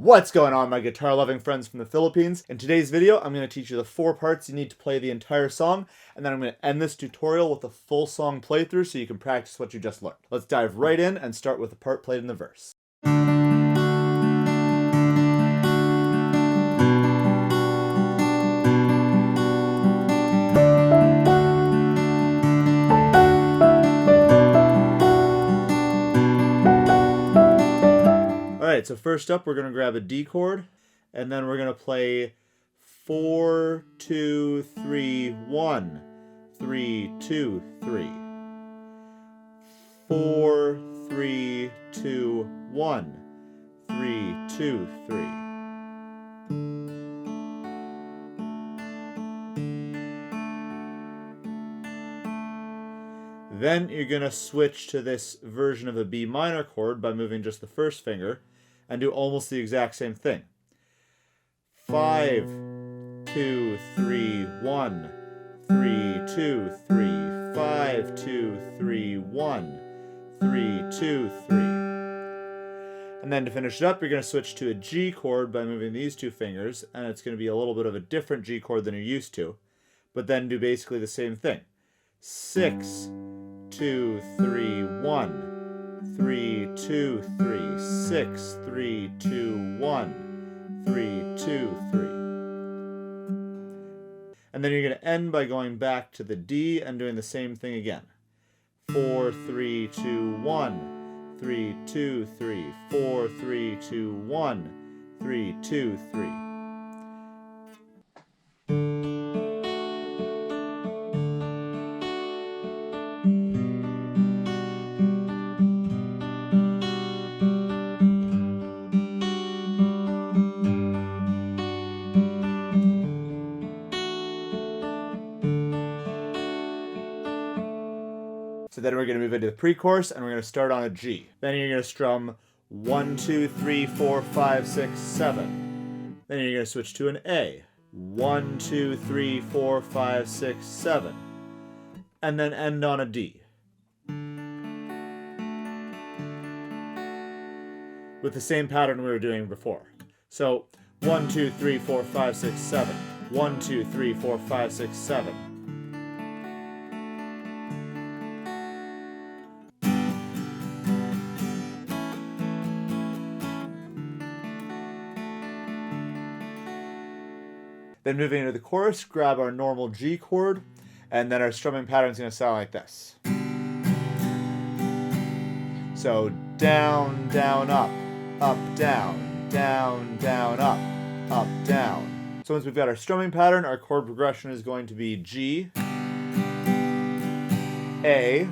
What's going on, my guitar-loving friends from the Philippines? In today's video, I'm going to teach you the 4 parts you need to play the entire song, and then I'm going to end this tutorial with a full song playthrough so you can practice what you just learned. Let's dive right in and start with the part played in the verse. Alright, so first up we're going to grab a D chord, and then we're going to play 4, 2, 3, 1, 3, 2, 3. 4, 3, 2, 1, 3, 2, 3. Then you're going to switch to this version of a B minor chord by moving just the first finger and do almost the exact same thing. 5, 2, 3, 1, 3, 2, 3, 5, 2, 3, 1, 3, 2, 3. And then to finish it up, you're going to switch to a G chord by moving these two fingers, and it's going to be a little bit of a different G chord than you're used to, but then do basically the same thing. 6, 2, 3, 1, 3, 2, 3, 6, 3, 2, 1, 3, 2, 3. And then you're going to end by going back to the D and doing the same thing again. 4, 3, 2, 1, 3, 2, 3, 4, 3, 2, 1, 3, 2, 3. So then we're going to move into the pre-chorus, and we're going to start on a G. Then you're going to strum 1, 2, 3, 4, 5, 6, 7. Then you're going to switch to an A. 1, 2, 3, 4, 5, 6, 7. And then end on a D. With the same pattern we were doing before. So 1, 2, 3, 4, 5, 6, 7. 1, 2, 3, 4, 5, 6, 7. Then moving into the chorus, grab our normal G chord, and then our strumming pattern is going to sound like this. So down, down, up, down, down, down, up, down. So once we've got our strumming pattern, our chord progression is going to be G, A,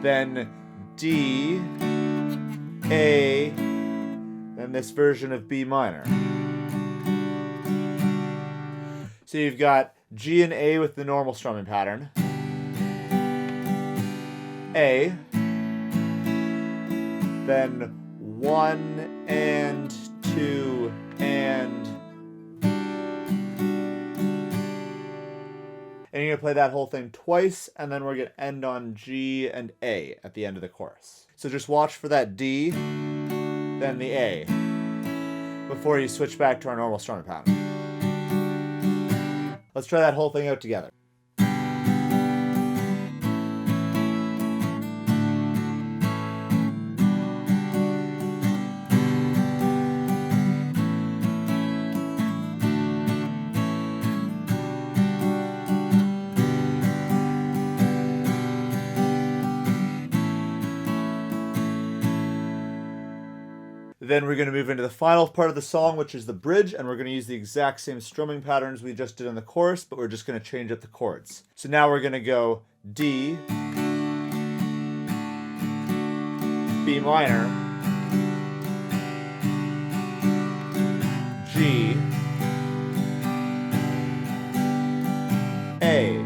then D, A, then this version of B minor. So you've got G and A with the normal strumming pattern, A, then 1 and 2 and you're going to play that whole thing twice, and then we're going to end on G and A at the end of the chorus. So just watch for that D, then the A, before you switch back to our normal strumming pattern. Let's try that whole thing out together. Then we're going to move into the final part of the song, which is the bridge, and we're going to use the exact same strumming patterns we just did in the chorus, but we're just going to change up the chords. So now we're going to go D, B minor, G, A.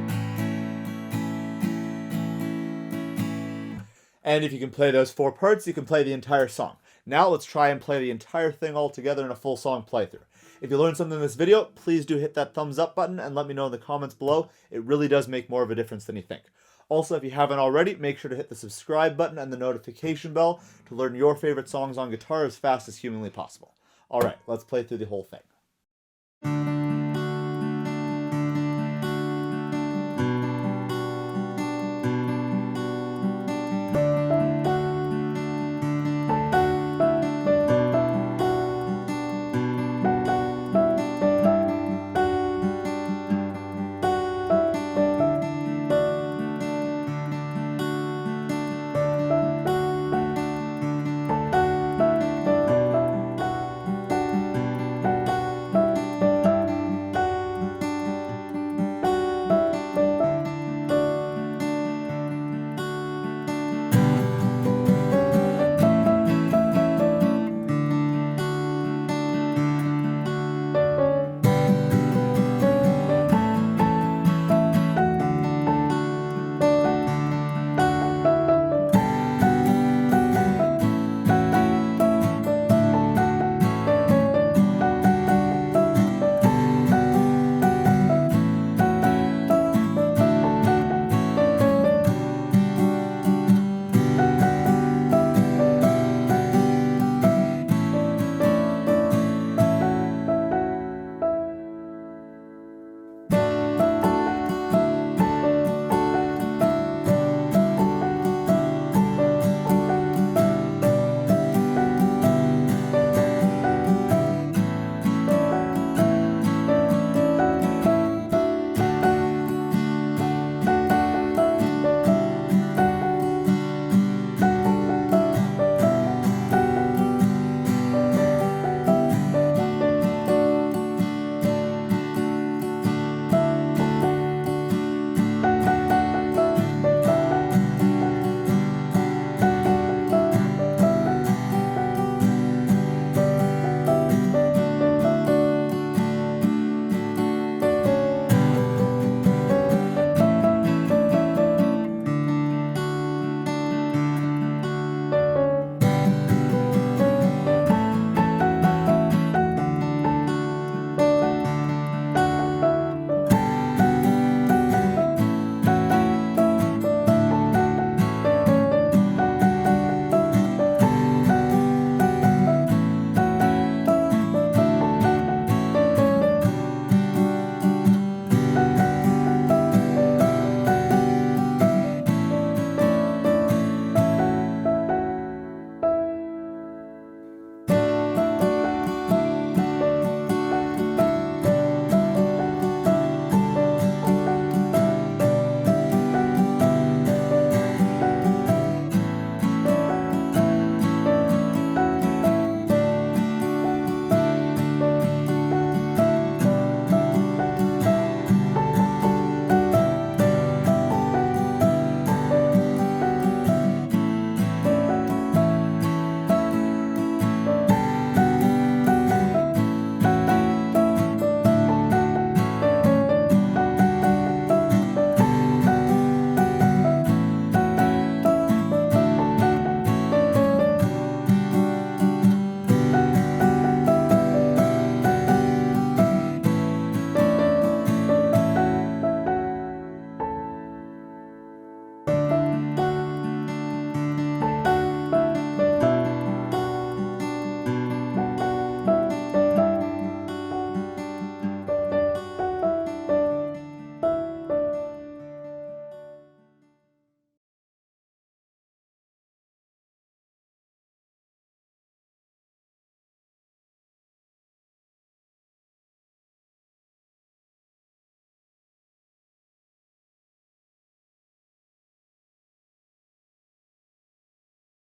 And if you can play those 4 parts, you can play the entire song. Now let's try and play the entire thing all together in a full song playthrough. If you learned something in this video, please do hit that thumbs up button and let me know in the comments below. It really does make more of a difference than you think. Also, if you haven't already, make sure to hit the subscribe button and the notification bell to learn your favorite songs on guitar as fast as humanly possible. Alright, let's play through the whole thing.